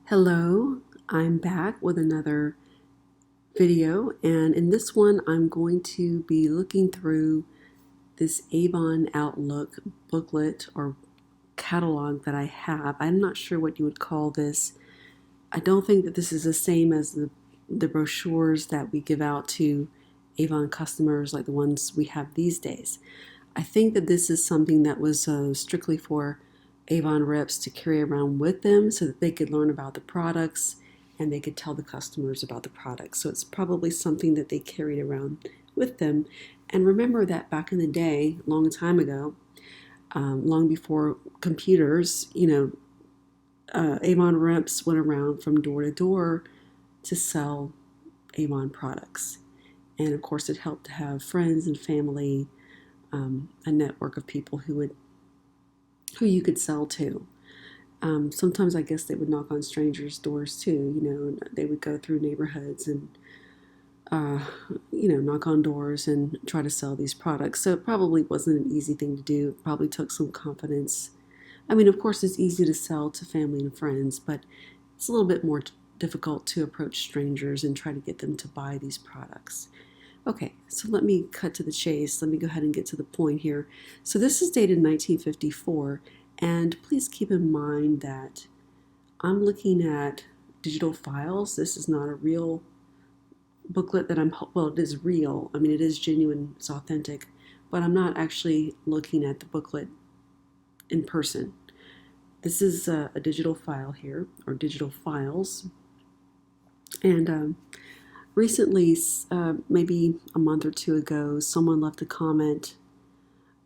Hello, I'm back with another video, and in this one I'm going to be looking through this Avon Outlook booklet or catalog that I have. I'm not sure what you would call this. I don't think that this is the same as the brochures that we give out to Avon customers like the ones we have these days. I think that this is something that was strictly for Avon reps to carry around with them so that they could learn about the products and they could tell the customers about the products. So it's probably something that they carried around with them. And remember that back in the day, long time ago, long before computers, Avon reps went around from door to door to sell Avon products. And of course, it helped to have friends and family, a network of people who you could sell to. Sometimes I guess they would knock on strangers' doors too. They would go through neighborhoods and knock on doors and try to sell these products. So it probably wasn't an easy thing to do. It probably took some confidence. I mean, of course, it's easy to sell to family and friends, but it's a little bit more difficult to approach strangers and try to get them to buy these products. Okay, so let me cut to the chase. Let me go ahead and get to the point here. So this is dated 1954, and please keep in mind that I'm looking at digital files. This is not a real booklet that well, it is real. I mean, it is genuine, it's authentic, but I'm not actually looking at the booklet in person. This is a digital file here, or digital files, and recently, maybe a month or two ago, someone left a comment.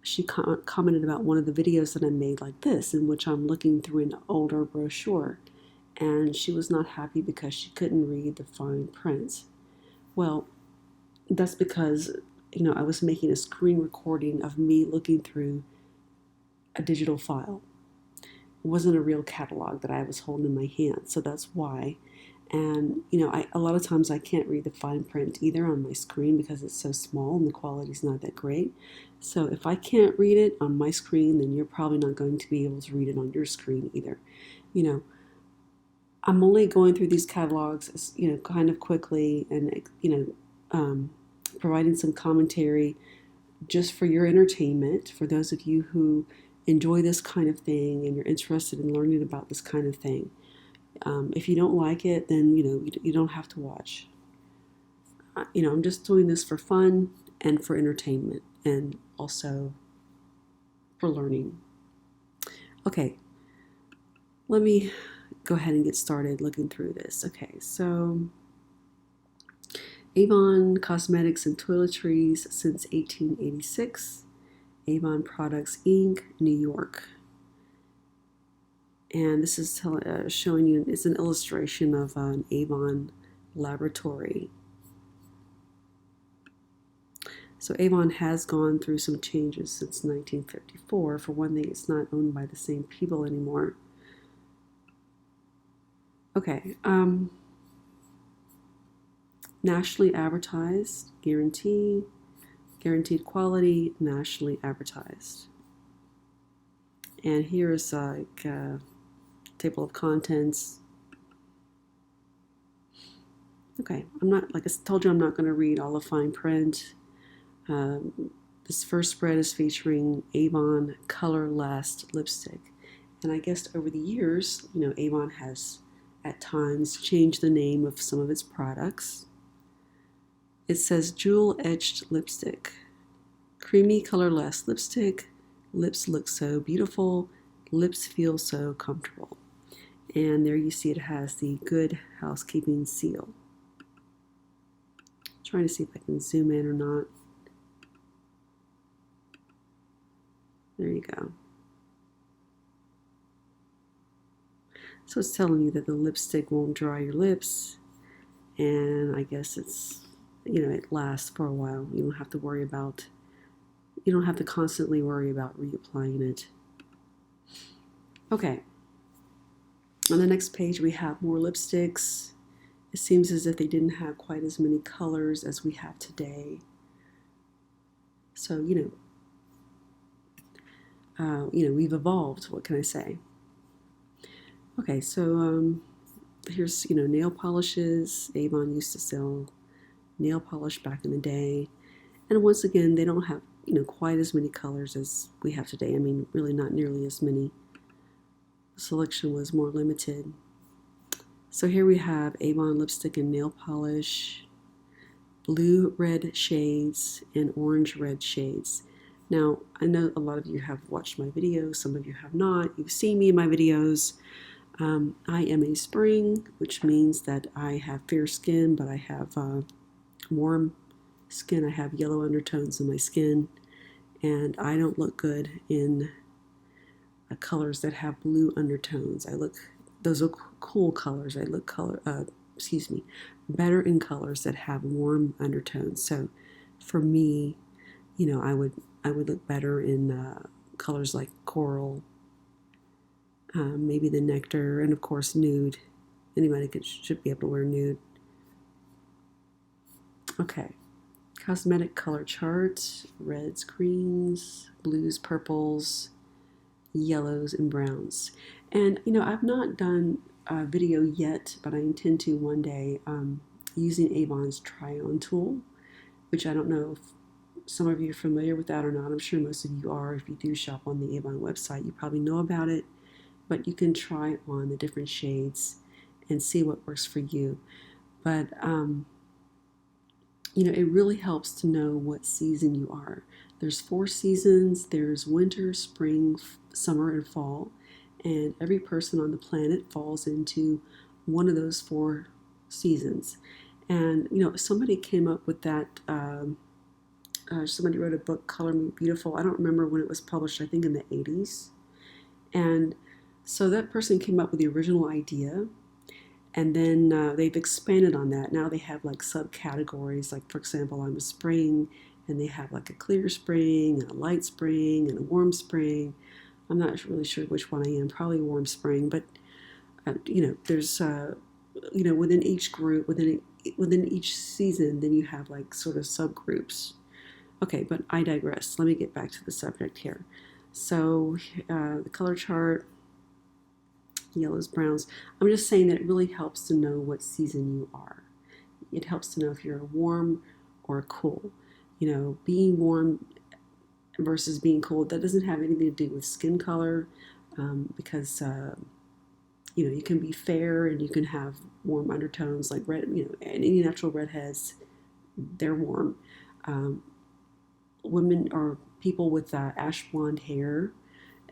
She commented about one of the videos that I made like this, in which I'm looking through an older brochure, and she was not happy because she couldn't read the fine print. Well, that's because, I was making a screen recording of me looking through a digital file. It wasn't a real catalog that I was holding in my hand, so that's why. And, a lot of times I can't read the fine print either on my screen because it's so small and the quality's not that great. So if I can't read it on my screen, then you're probably not going to be able to read it on your screen either. I'm only going through these catalogs, kind of quickly and, providing some commentary just for your entertainment, for those of you who enjoy this kind of thing and you're interested in learning about this kind of thing. If you don't like it, then you don't have to watch. I'm just doing this for fun and for entertainment and also for learning. Okay, let me go ahead and get started looking through this. Okay, so Avon Cosmetics and Toiletries since 1886. Avon Products Inc., New York. And this is showing you, it's an illustration of an Avon laboratory. So Avon has gone through some changes since 1954. For one thing, it's not owned by the same people anymore. Okay, nationally advertised, guaranteed quality, nationally advertised. And here's like a table of contents. Okay, like I told you, I'm not going to read all the fine print. This first spread is featuring Avon Color Last lipstick. And I guess over the years, Avon has at times changed the name of some of its products. It says Jewel Etched Lipstick. Creamy Color Last lipstick. Lips look so beautiful. Lips feel so comfortable. And there you see it has the Good Housekeeping seal. I'm trying to see if I can zoom in or not. There you go. So it's telling you that the lipstick won't dry your lips, and I guess it's, it lasts for a while. You don't have to constantly worry about reapplying it. Okay. On the next page, we have more lipsticks. It seems as if they didn't have quite as many colors as we have today. So, we've evolved. What can I say? Okay, so Here's, nail polishes. Avon used to sell nail polish back in the day. And once again, they don't have, quite as many colors as we have today. I mean, really not nearly as many. The selection was more limited. So here we have Avon lipstick and nail polish, blue red shades and orange red shades. Now, I know a lot of you have watched my videos, some of you have not. You've seen me in my videos. I am a spring, which means that I have fair skin, but I have warm skin. I have yellow undertones in my skin, and I don't look good in colors that have blue undertones. Those are cool colors. I look better in colors that have warm undertones. So for me, I would look better in colors like coral, maybe the nectar, and of course nude. Anybody should be able to wear nude. Okay, cosmetic color chart: reds, greens, blues, purples, yellows, and browns. And I've not done a video yet, but I intend to one day, using Avon's try-on tool, which I don't know if some of you are familiar with that or not. I'm sure most of you are. If you do shop on the Avon website, you probably know about it. But you can try on the different shades and see what works for you. But it really helps to know what season you are. There's 4 seasons. There's winter, spring, summer, and fall. And every person on the planet falls into one of those 4 seasons. And somebody came up with that. Somebody wrote a book, Color Me Beautiful. I don't remember when it was published. I think in the 80s. And so that person came up with the original idea, and then they've expanded on that. Now they have like subcategories. Like, for example, I'm a spring, and they have like a clear spring and a light spring and a warm spring. I'm not really sure which one I am. Probably warm spring, but there's within each group, within each season, then you have like sort of subgroups. Okay, but I digress. Let me get back to the subject here. So the color chart, yellows, browns. I'm just saying that it really helps to know what season you are. It helps to know if you're warm or cool. Being warm versus being cold, that doesn't have anything to do with skin color, because you can be fair and you can have warm undertones like red. Any natural redheads, they're warm. Women or people with ash blonde hair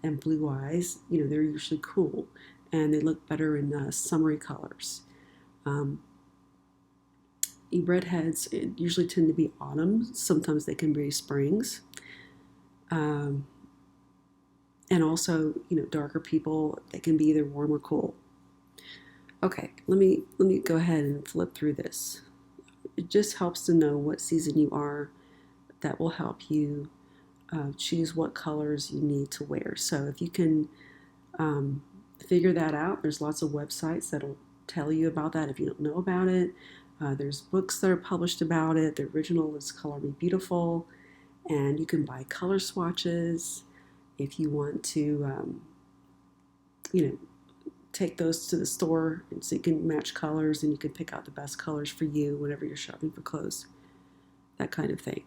and blue eyes, they're usually cool, and they look better in summery colors. Redheads usually tend to be autumn. Sometimes they can be springs. And also, darker people, they can be either warm or cool. Okay, let me go ahead and flip through this. It just helps to know what season you are. That will help you choose what colors you need to wear. So if you can figure that out, there's lots of websites that'll tell you about that if you don't know about it. There's books that are published about it. The original is Color Me Beautiful, and you can buy color swatches if you want to, take those to the store, and so you can match colors and you can pick out the best colors for you whenever you're shopping for clothes, that kind of thing.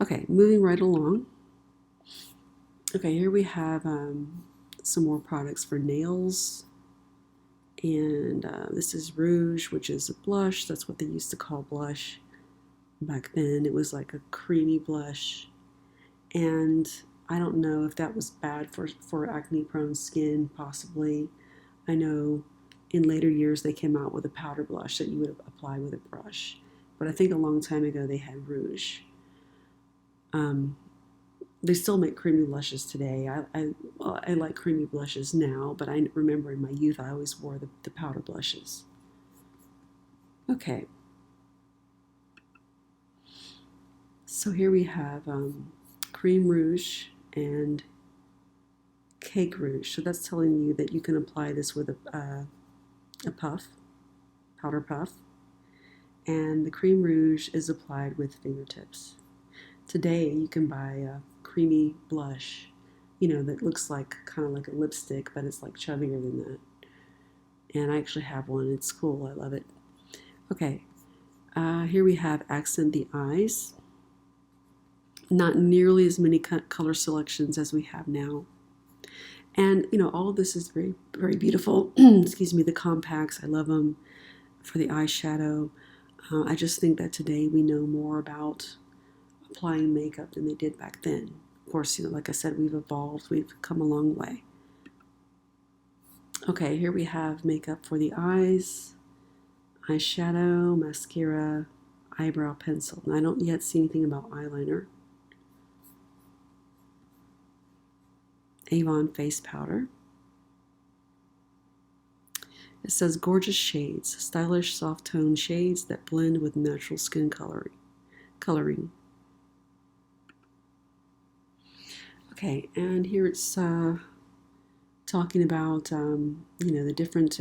Okay, moving right along. Okay, here we have some more products for nails. And this is Rouge, which is a blush. That's what they used to call blush back then. It was like a creamy blush. And I don't know if that was bad for acne-prone skin, possibly. I know in later years they came out with a powder blush that you would apply with a brush. But I think a long time ago they had Rouge. They still make creamy blushes today. I like creamy blushes now, but I remember in my youth I always wore the powder blushes. Okay. So here we have Cream Rouge and Cake Rouge. So that's telling you that you can apply this with a puff, powder puff. And the Cream Rouge is applied with fingertips. Today you can buy a creamy blush, that looks like kind of like a lipstick, but it's like chubbier than that. And I actually have one. It's cool. I love it. Okay, here we have Accent the Eyes. Not nearly as many color selections as we have now. And, all of this is very, very beautiful. Excuse me, the compacts, I love them for the eyeshadow. I just think that today we know more about applying makeup than they did back then. Of course, like I said, we've evolved, we've come a long way. Okay, here we have makeup for the eyes, eyeshadow, mascara, eyebrow pencil. And I don't yet see anything about eyeliner. Avon face powder. It says gorgeous shades, stylish soft tone shades that blend with natural skin coloring. Okay, and here it's talking about the different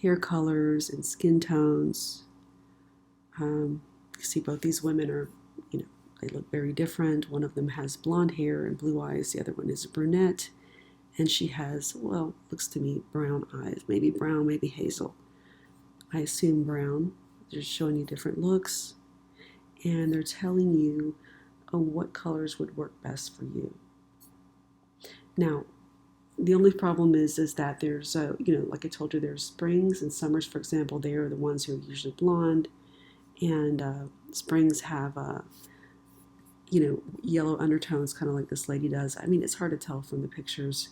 hair colors and skin tones. You see both these women are, they look very different. One of them has blonde hair and blue eyes. The other one is brunette. And she has, well, looks to me brown eyes. Maybe brown, maybe hazel. I assume brown. They're showing you different looks. And they're telling you what colors would work best for you. Now, the only problem is that there's, like I told you, there's springs and summers, for example. They are the ones who are usually blonde. And springs have yellow undertones, kind of like this lady does. I mean, it's hard to tell from the pictures.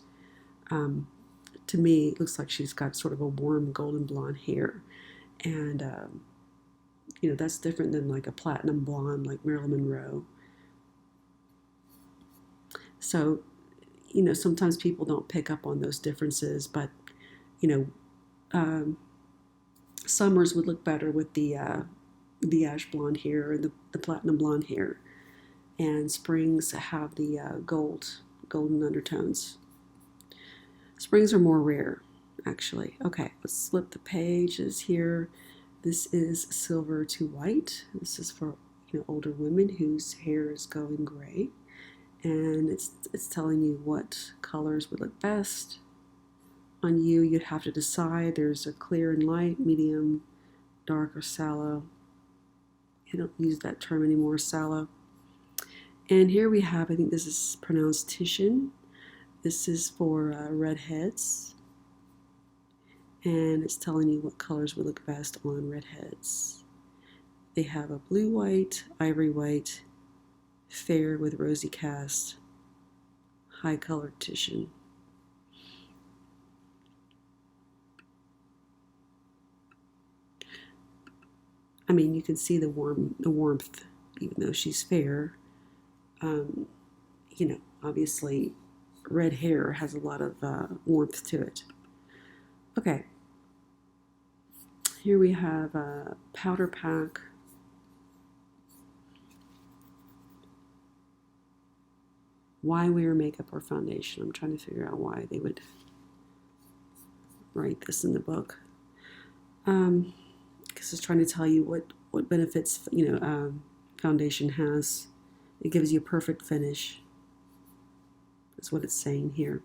To me, it looks like she's got sort of a warm golden blonde hair. And, that's different than like a platinum blonde like Marilyn Monroe. So, sometimes people don't pick up on those differences, but, summers would look better with the ash blonde hair and the platinum blonde hair. And springs have the golden undertones. Springs are more rare, actually. Okay, let's flip the pages here. This is silver to white. This is for older women whose hair is going gray, and it's telling you what colors would look best on you. You'd have to decide. There's a clear and light, medium, dark, or sallow. I don't use that term anymore, sallow. And here we have, I think this is pronounced Titian. This is for redheads. And it's telling you what colors would look best on redheads. They have a blue white, ivory white, fair with rosy cast, high colored Titian. I mean, you can see the warmth, even though she's fair. Obviously red hair has a lot of warmth to it. Okay, here we have a powder pack. Why wear makeup or foundation? I'm trying to figure out why they would write this in the book. Because it's trying to tell you what benefits foundation has. It gives you a perfect finish. That's what it's saying here.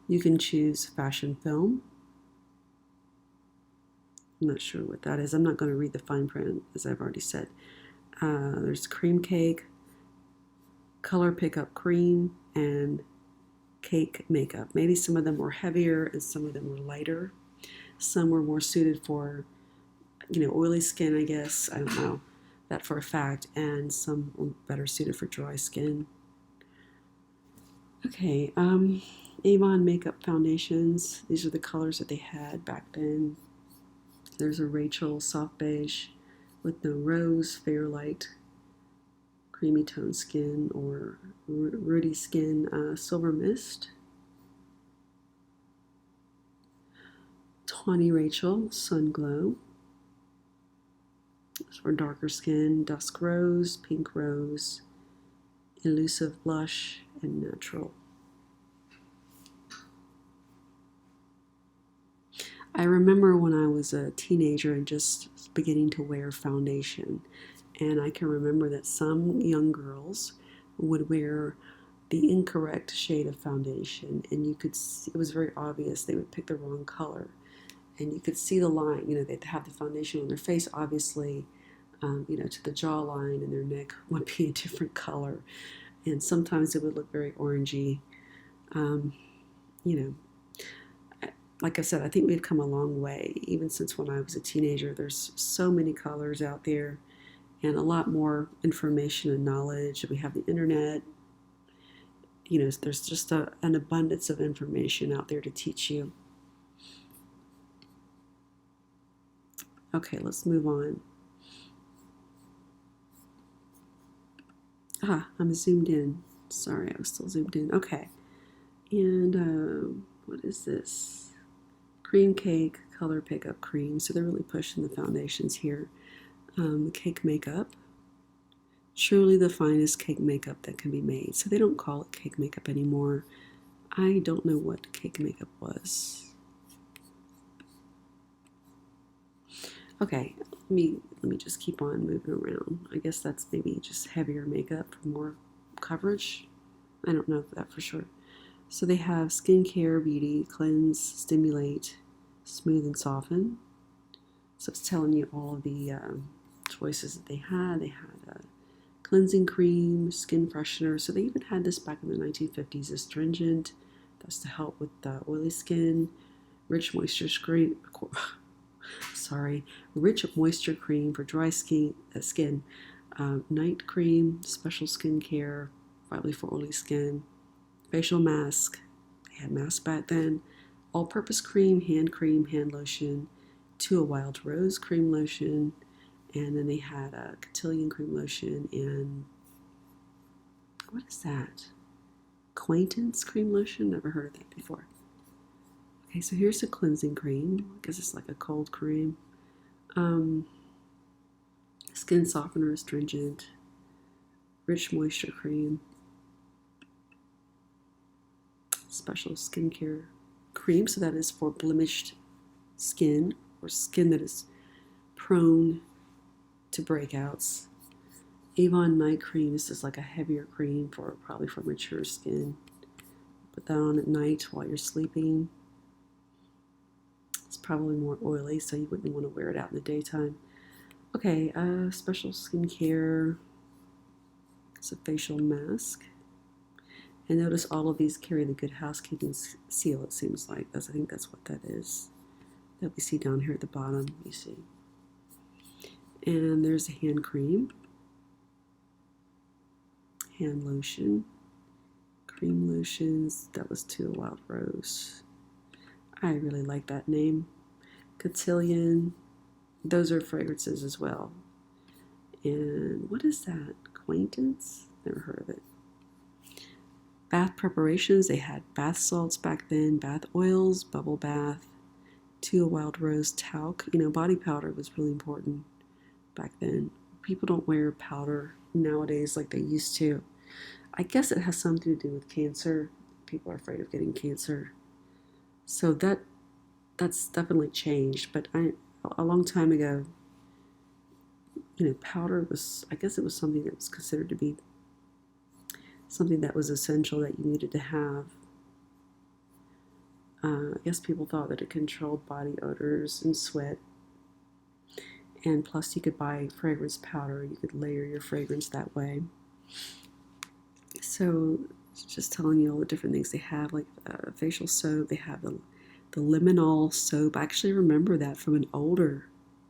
You can choose fashion film. I'm not sure what that is. I'm not going to read the fine print, as I've already said. There's cream cake, color pickup cream, and cake makeup. Maybe some of them were heavier and some of them were lighter. Some were more suited for, oily skin, I guess. I don't know that for a fact. And some were better suited for dry skin. Okay, Avon makeup foundations. These are the colors that they had back then. There's a Rachel soft beige with no rose, fair light, creamy tone skin, or ruddy skin, silver mist. Tawny Rachel, sun glow. For darker skin, dusk rose, pink rose, elusive blush, and natural. I remember when I was a teenager and just beginning to wear foundation, and I can remember that some young girls would wear the incorrect shade of foundation, and you could see, it was very obvious they would pick the wrong color, and you could see the line. They'd have the foundation on their face, obviously, to the jawline, and their neck would be a different color, and sometimes it would look very orangey. Um, you know, like I said, I think we've come a long way, even since when I was a teenager. There's so many colors out there and a lot more information and knowledge. We have the internet. There's just an abundance of information out there to teach you. Okay, let's move on. I'm zoomed in. Sorry, I was still zoomed in. Okay. And what is this? Cream Cake Color Pickup Cream. So they're really pushing the foundations here. Cake makeup. Truly the finest cake makeup that can be made. So they don't call it cake makeup anymore. I don't know what cake makeup was. Okay, let me just keep on moving around. I guess that's maybe just heavier makeup for more coverage. I don't know that for sure. So they have skincare, beauty, cleanse, stimulate, smooth, and soften. So it's telling you all of the choices that they had. They had a cleansing cream, skin freshener. So they even had this back in the 1950s, astringent. That's to help with oily skin. Rich moisture cream. Rich moisture cream for dry skin. Night cream, special skincare, probably for oily skin. Facial mask. They had masks back then. All-purpose cream, hand lotion, to a wild rose cream lotion, and then they had a cotillion cream lotion, and what is that? Acquaintance cream lotion? Never heard of that before. Okay, so here's the cleansing cream. I guess it's like a cold cream. Skin softener, astringent, rich moisture cream, special skincare cream. So that is for blemished skin or skin that is prone to breakouts. Avon night cream. This is like a heavier cream probably for mature skin. Put that on at night while you're sleeping. It's probably more oily, so you wouldn't want to wear it out in the daytime. Okay, special skincare. It's a facial mask. And notice all of these carry the Good Housekeeping seal, it seems like. I think that's what that is. That we see down here at the bottom, you see. And there's a hand cream. Hand lotion. Cream lotions. That was To a Wild Rose. I really like that name. Cotillion. Those are fragrances as well. And what is that? Acquaintance? Never heard of it. Bath preparations. They had bath salts back then, bath oils, bubble bath, To a Wild Rose talc. Body powder was really important back then. People don't wear powder nowadays like they used to. I guess it has something to do with cancer. People are afraid of getting cancer. So that's definitely changed. But a long time ago, powder was, I guess it was something that was considered to be something that was essential that you needed to have. I guess people thought that it controlled body odors and sweat. And plus you could buy fragrance powder. You could layer your fragrance that way. So it's just telling you all the different things they have, like facial soap. They have the limonol soap. I actually remember that from an older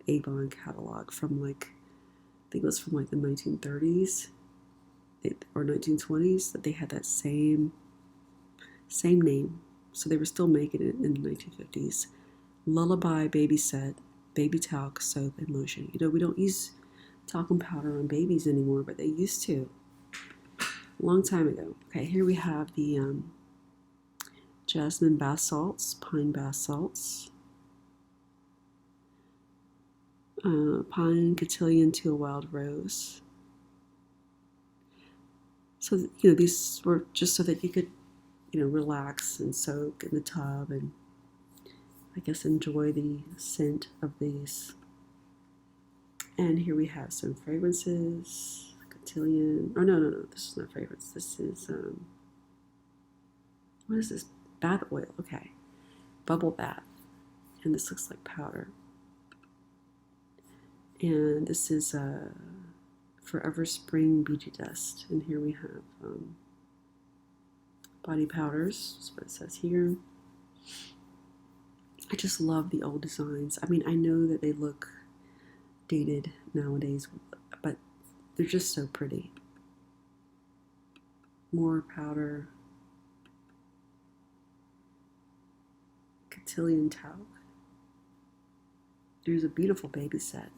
Avon catalog from I think it was from the 1930s or 1920s, that they had that same name. So they were still making it in the 1950s. Lullaby Baby Set, baby talc, soap, and lotion. We don't use talcum powder on babies anymore, but they used to. A long time ago. Okay, here we have the jasmine bath salts, pine bath salts, pine, cotillion, To a Wild Rose. So these were just so that you could relax and soak in the tub and I guess enjoy the scent of these. And here we have some fragrances. Cotillion. Oh no, this is not fragrance. This is What is this? Bath oil. Okay. Bubble bath. And this looks like powder. And this is Forever Spring Beauty Dust. And here we have body powders. That's what it says here. I just love the old designs. I mean, I know that they look dated nowadays, but they're just so pretty. More powder. Cotillion talc. There's a beautiful baby set.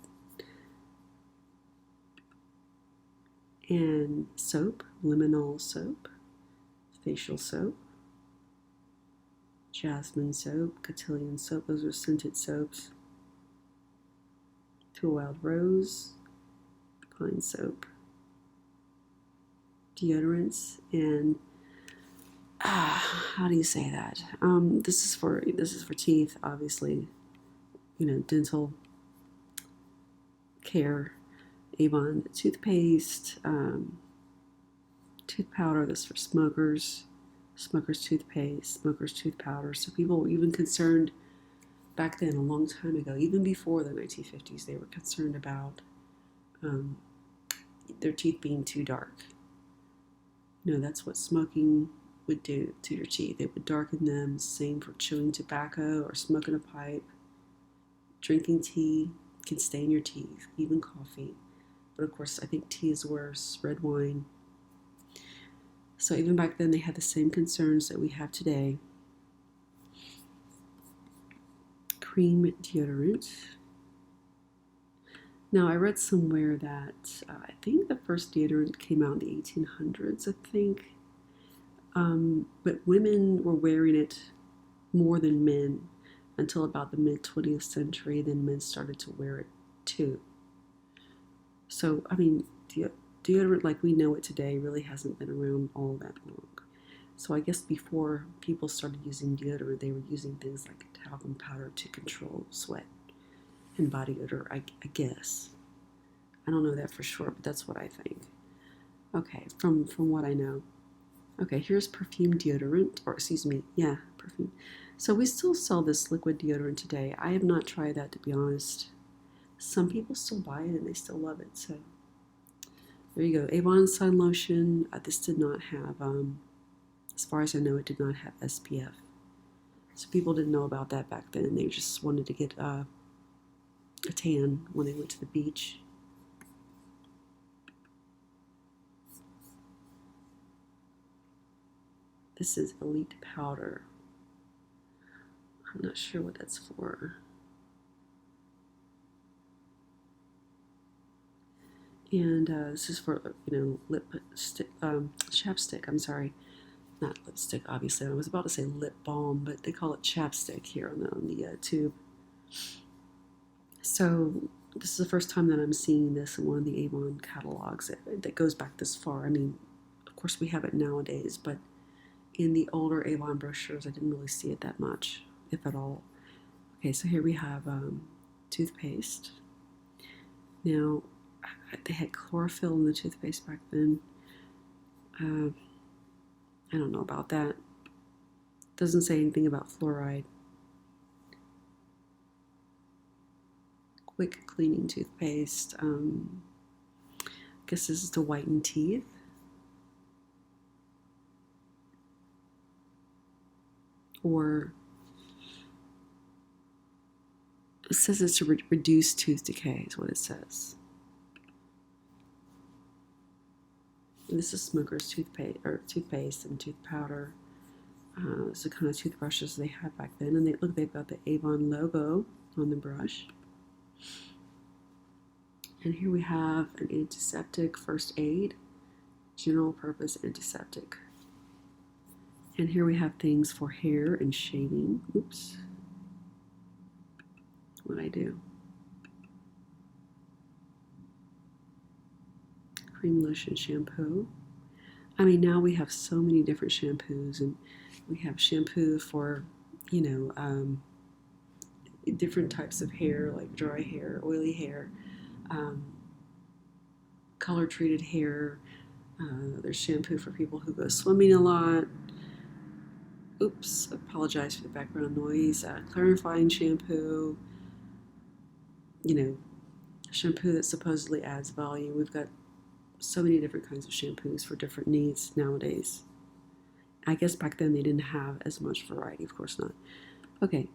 And soap, limonol soap, facial soap, jasmine soap, cotillion soap. Those are scented soaps. To a Wild Rose, pine soap, deodorants, and how do you say that? This is for teeth, obviously. You know, dental care. Avon toothpaste, tooth powder. This for smokers. Smokers toothpaste, smokers tooth powder. So people were even concerned back then, a long time ago, even before the 1950s, they were concerned about their teeth being too dark. You know, that's what smoking would do to your teeth. It would darken them. Same for chewing tobacco or smoking a pipe. Drinking tea can stain your teeth, even coffee. But of course, I think tea is worse, red wine. So even back then, they had the same concerns that we have today. Cream deodorant. Now, I read somewhere that I think the first deodorant came out in the 1800s, I think. But women were wearing it more than men until about the mid-20th century. Then men started to wear it too. So, I mean, deodorant like we know it today really hasn't been around all that long. So I guess before people started using deodorant, they were using things like talcum powder to control sweat and body odor, I guess. I don't know that for sure, but that's what I think. Okay, from what I know. Okay, here's perfume deodorant, or excuse me, yeah, perfume. So we still sell this liquid deodorant today. I have not tried that, to be honest. Some people still buy it and they still love it. So there you go. Avon Sun Lotion. This did not have, as far as I know, it did not have SPF. So people didn't know about that back then. They just wanted to get a tan when they went to the beach. This is Elite Powder. I'm not sure what that's for. And this is for, lipstick, chapstick, I'm sorry. Not lipstick, obviously. I was about to say lip balm, but they call it chapstick here on the tube. So this is the first time that I'm seeing this in one of the Avon catalogs that goes back this far. I mean, of course we have it nowadays, but in the older Avon brochures, I didn't really see it that much, if at all. Okay, so here we have toothpaste. Now, they had chlorophyll in the toothpaste back then. I don't know about that. Doesn't say anything about fluoride. Quick cleaning toothpaste. I guess this is to whiten teeth. Or it says it's to reduce tooth decay is what it says. And this is smoker's toothpaste and tooth powder. It's the kind of toothbrushes they had back then. And they've got the Avon logo on the brush. And here we have an antiseptic first aid, general purpose antiseptic. And here we have things for hair and shaving. Oops. What'd I do? Cream lotion shampoo. I mean, now we have so many different shampoos, and we have shampoo for, different types of hair, like dry hair, oily hair, color treated hair. There's shampoo for people who go swimming a lot. Oops, apologize for the background noise. Clarifying shampoo, you know, shampoo that supposedly adds volume. We've got so many different kinds of shampoos for different needs nowadays. I guess back then they didn't have as much variety, of course not. Okay,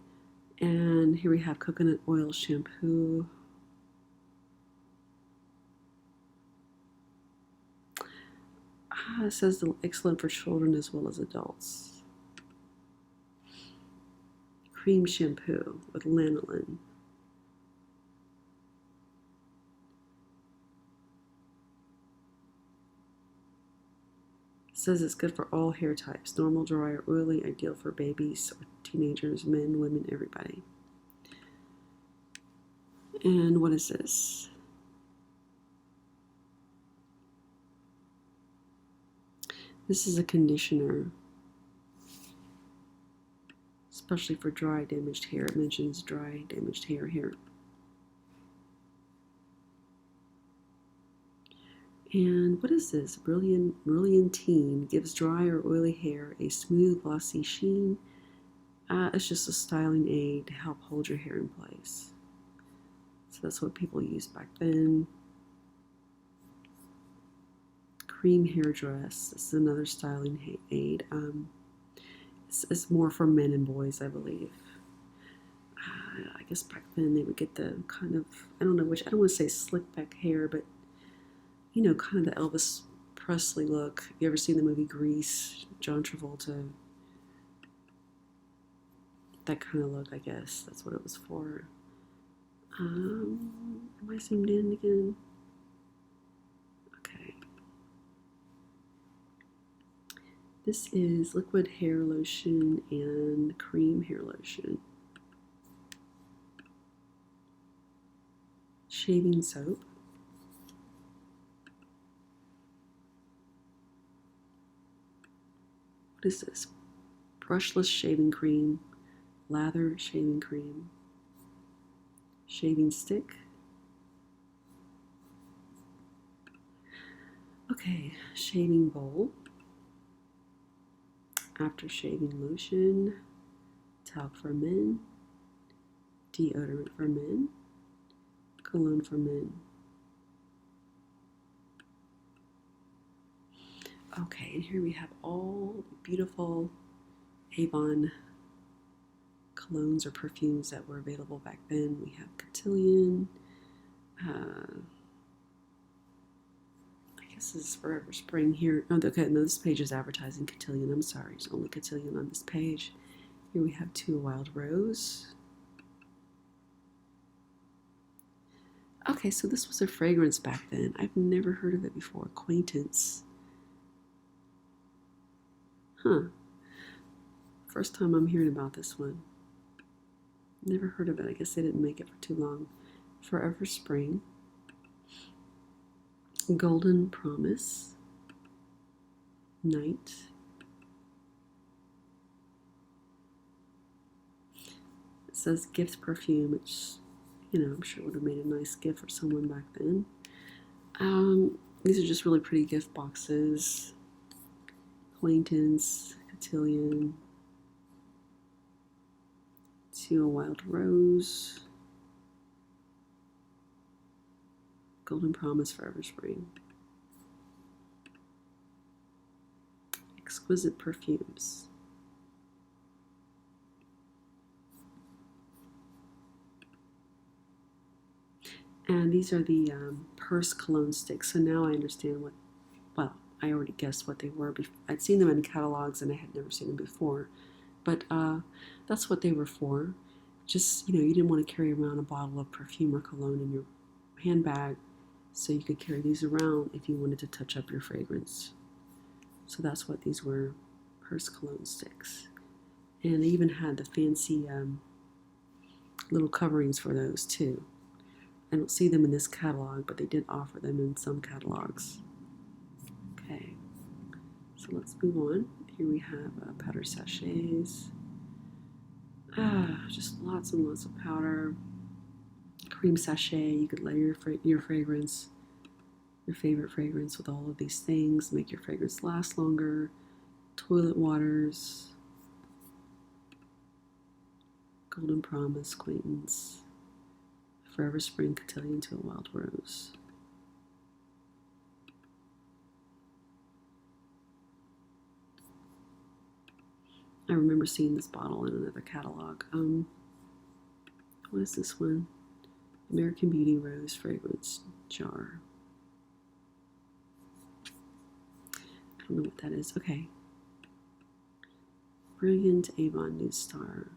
and here we have coconut oil shampoo. It says excellent for children as well as adults. Cream shampoo with lanolin. It says it's good for all hair types, normal, dry, or oily, ideal for babies or teenagers, men, women, everybody. And what is this? This is a conditioner, especially for dry, damaged hair. It mentions dry, damaged hair here. And what is this? Brilliantine gives dry or oily hair a smooth, glossy sheen. It's just a styling aid to help hold your hair in place. So that's what people used back then. Cream hair dress. This is another styling aid. It's more for men and boys, I believe. I guess back then they would get the kind of, I don't want to say slick back hair, but you know, kind of the Elvis Presley look. You ever seen the movie Grease? John Travolta. That kind of look, I guess. That's what it was for. Am I zoomed in again? Okay. This is liquid hair lotion and cream hair lotion. Shaving soap. What is this? Brushless shaving cream, lather shaving cream, shaving stick. Okay, shaving bowl, after shaving lotion, talc for men, deodorant for men, cologne for men. Okay, and here we have all the beautiful Avon colognes or perfumes that were available back then. We have Cotillion. I guess this is Forever Spring here. Oh, okay, no, this page is advertising Cotillion. I'm sorry, there's only Cotillion on this page. Here we have Two Wild Rose. Okay, so this was a fragrance back then. I've never heard of it before. Acquaintance. Huh. First time I'm hearing about this one. Never heard of it. I guess they didn't make it for too long. Forever Spring. Golden Promise. Night. It says gift perfume, which, you know, I'm sure would have made a nice gift for someone back then. These are just really pretty gift boxes. Acquaintance, Cotillion, Two Wild Rose, Golden Promise, Forever Spring. Exquisite Perfumes. And these are the purse cologne sticks. So now I understand what, well, I already guessed what they were. I'd seen them in catalogs and I had never seen them before. But that's what they were for. Just, you know, you didn't want to carry around a bottle of perfume or cologne in your handbag, so you could carry these around if you wanted to touch up your fragrance. So that's what these were, purse cologne sticks. And they even had the fancy little coverings for those too. I don't see them in this catalog, but they did offer them in some catalogs. Okay, so let's move on. Here we have powder sachets. Just lots and lots of powder. Cream sachet, you could layer your fragrance, your favorite fragrance with all of these things, make your fragrance last longer. Toilet waters. Golden Promise, Acquaintance, Forever Spring, Cotillion to a Wild Rose. I remember seeing this bottle in another catalog. What is this one? American Beauty Rose Fragrance Jar. I don't know what that is. Okay. Brilliant Avon New Star.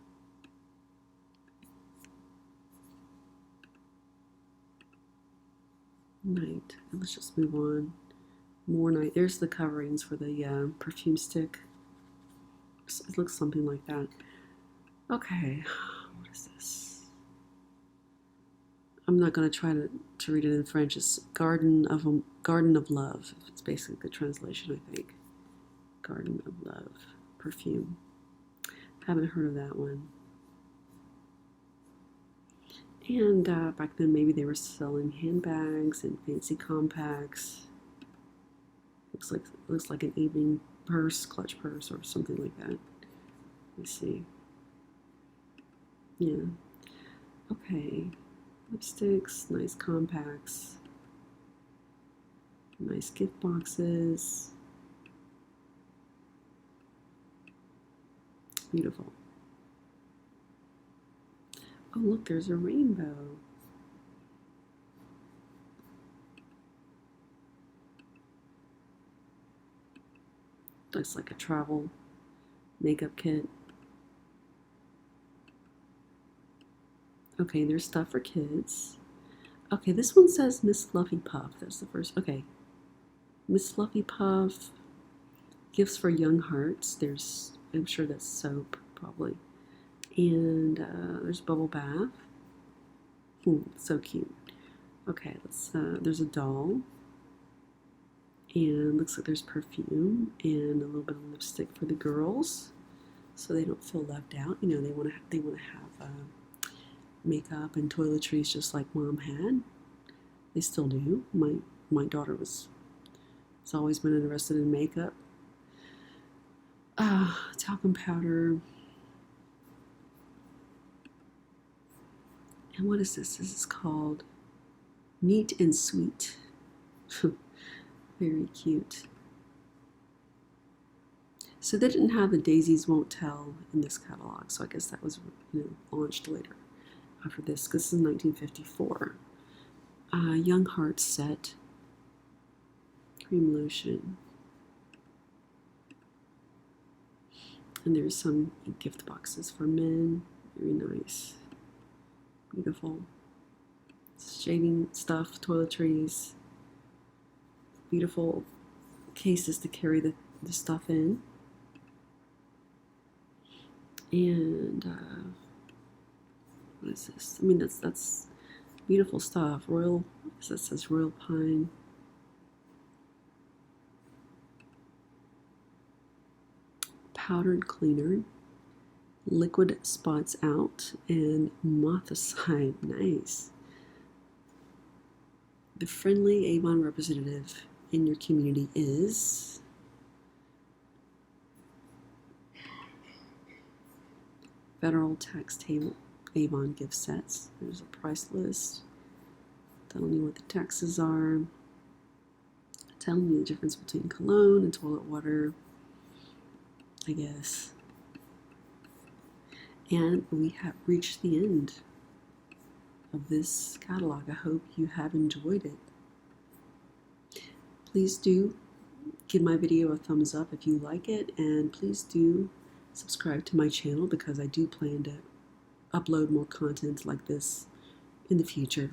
Night. And let's just move on. More night. There's the coverings for the perfume stick. It looks something like that. Okay. What is this? I'm not going to try to read it in French. It's Garden of Love. It's basically the translation, I think. Garden of Love perfume. Haven't heard of that one. And back then, maybe they were selling handbags and fancy compacts. Looks like an evening purse, clutch purse, or something like that. Let me see. Yeah. Okay. Lipsticks, nice compacts, nice gift boxes. Beautiful. Oh, look, there's a rainbow. Looks like a travel makeup kit. Okay, there's stuff for kids. Okay, this one says Miss Fluffy Puff. That's the first. Okay. Miss Fluffy Puff. Gifts for Young Hearts. I'm sure that's soap, probably. And there's Bubble Bath. So cute. Okay, there's a doll. And looks like there's perfume and a little bit of lipstick for the girls, so they don't feel left out. You know, they want to have makeup and toiletries just like Mom had. They still do. My daughter has always been interested in makeup. Talcum powder. And what is this? This is called Neat and Sweet. Very cute. So they didn't have the Daisies Won't Tell in this catalog, so I guess that was launched later after this, because this is 1954. Young Hearts set. Cream lotion. And there's some gift boxes for men. Very nice. Beautiful. Shaving stuff, toiletries. Beautiful cases to carry the stuff in. And what is this? I mean, that's beautiful stuff. Royal, that says Royal Pine. Powdered cleaner, liquid spots out, and mothicide. Nice. The friendly Avon representative in your community is Federal Tax Table Avon gift sets. There's a price list telling you what the taxes are, telling you the difference between cologne and toilet water, I guess. And we have reached the end of this catalog. I hope you have enjoyed it. Please do give my video a thumbs up if you like it, and please do subscribe to my channel because I do plan to upload more content like this in the future.